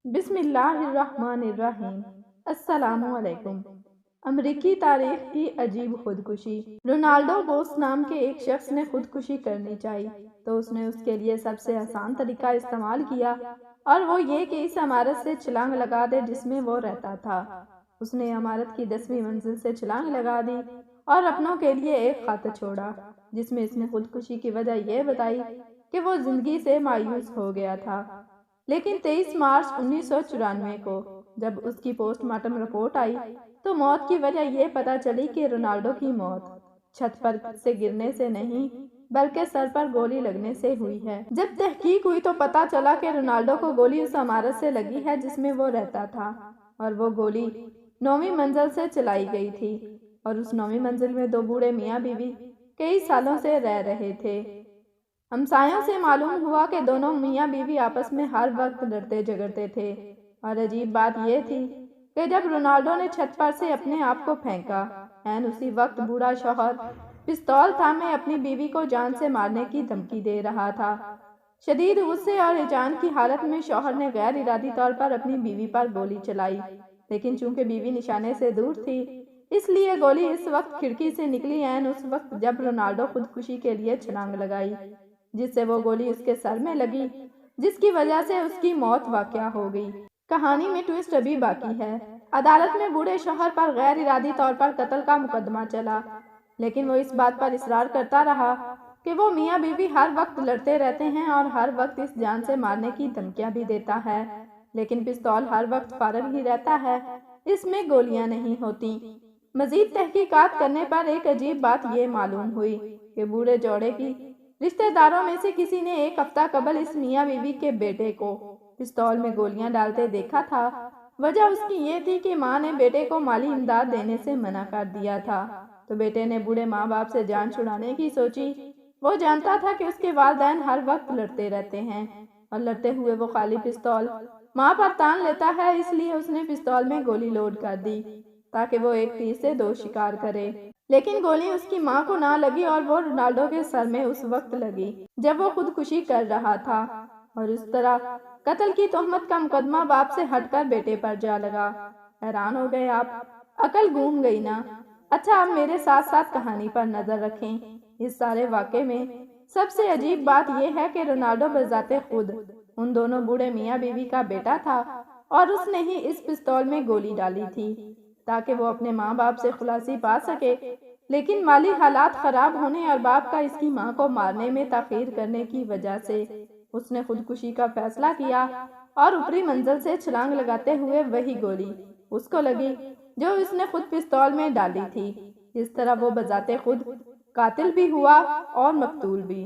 بسم اللہ الرحمن الرحیم۔ السلام علیکم۔ امریکی تاریخ کی عجیب خودکشی۔ رونالڈو بوس نام کے ایک شخص نے خودکشی کرنی چاہی تو اس نے اس کے لیے سب سے آسان طریقہ استعمال کیا اور وہ یہ کہ اس عمارت سے چھلانگ لگا دے جس میں وہ رہتا تھا۔ اس نے عمارت کی 10ویں منزل سے چھلانگ لگا دی اور اپنوں کے لیے ایک خط چھوڑا جس میں اس نے خودکشی کی وجہ یہ بتائی کہ وہ زندگی سے مایوس ہو گیا تھا۔ لیکن 23 مارچ 1994 کو جب اس کی پوسٹ مارٹم رپورٹ آئی تو موت کی وجہ یہ پتا چلی کہ رونالڈو کی موت چھت پر سے گرنے سے نہیں بلکہ سر پر گولی لگنے سے ہوئی ہے۔ جب تحقیق ہوئی تو پتا چلا کہ رونالڈو کو گولی اس عمارت سے لگی ہے جس میں وہ رہتا تھا اور وہ گولی 9ویں منزل سے چلائی گئی تھی اور اس 9ویں منزل میں 2 بوڑھے میاں بیوی کئی سالوں سے رہ رہے تھے۔ ہمسایوں سے معلوم ہوا کہ دونوں میاں بیوی آپس میں ہر وقت لڑتے جھگڑتے تھے اور عجیب بات یہ تھی کہ جب رونالڈو نے چھت پر سے اپنے آپ کو پھینکا اسی وقت بوڑھا شوہر پستول تھامے اپنی بیوی کو جان سے مارنے کی دھمکی دے رہا تھا۔ شدید غصے اور ہیجان کی حالت میں شوہر نے غیر ارادی طور پر اپنی بیوی پر گولی چلائی، لیکن چونکہ بیوی نشانے سے دور تھی اس لیے گولی اس وقت کھڑکی سے نکلی اس وقت جب رونالڈو خودکشی کے لیے چھلانگ لگائی جس سے وہ گولی اس کے سر میں لگی جس کی وجہ سے اس کی موت واقع ہو گئی۔ کہانی میں ٹویسٹ ابھی باقی ہے۔ عدالت میں بوڑھے شوہر پر غیر ارادی طور پر قتل کا مقدمہ چلا لیکن وہ اس بات پر اصرار کرتا رہا کہ وہ میاں بیوی ہر وقت لڑتے رہتے ہیں اور ہر وقت اس جان سے مارنے کی دھمکیاں بھی دیتا ہے، لیکن پستول ہر وقت فارغ ہی رہتا ہے، اس میں گولیاں نہیں ہوتی۔ مزید تحقیقات کرنے پر ایک عجیب بات یہ معلوم ہوئی کہ بوڑھے جوڑے کی رشتہ داروں میں سے کسی نے ایک ہفتہ قبل اس میاں بیوی کے بیٹے کو پستول میں گولیاں ڈالتے دیکھا تھا۔ وجہ اس کی یہ تھی کہ ماں نے بیٹے کو مالی امداد دینے سے منع کر دیا تھا تو بیٹے نے بوڑھے ماں باپ سے جان چھڑانے کی سوچی۔ وہ جانتا تھا کہ اس کے والدین ہر وقت لڑتے رہتے ہیں اور لڑتے ہوئے وہ خالی پستول ماں پر تان لیتا ہے، اس لیے اس نے پستول میں گولی لوڈ کر دی تاکہ وہ ایک تیر سے 2 شکار کرے، لیکن گولی اس کی ماں کو نہ لگی اور وہ رونالڈو کے سر میں اس وقت لگی جب وہ خودکشی کر رہا تھا اور اس طرح قتل کی تہمت کا مقدمہ باپ سے ہٹ کر بیٹے پر جا لگا۔ حیران ہو گئے آپ؟ عقل گھوم گئی نا؟ اچھا اب میرے ساتھ ساتھ کہانی پر نظر رکھیں۔ اس سارے واقعے میں سب سے عجیب بات یہ ہے کہ رونالڈو بذات خود ان دونوں بوڑھے میاں بیوی کا بیٹا تھا اور اس نے ہی اس پستول میں گولی ڈالی تھی تاکہ وہ اپنے ماں باپ سے خلاصی پا سکے، لیکن مالی حالات خراب ہونے اور باپ کا اس کی ماں کو مارنے میں تاخیر کرنے کی وجہ سے اس نے خودکشی کا فیصلہ کیا اور اوپری منزل سے چھلانگ لگاتے ہوئے وہی گولی اس کو لگی جو اس نے خود پستول میں ڈالی تھی۔ اس طرح وہ بذات خود قاتل بھی ہوا اور مقتول بھی۔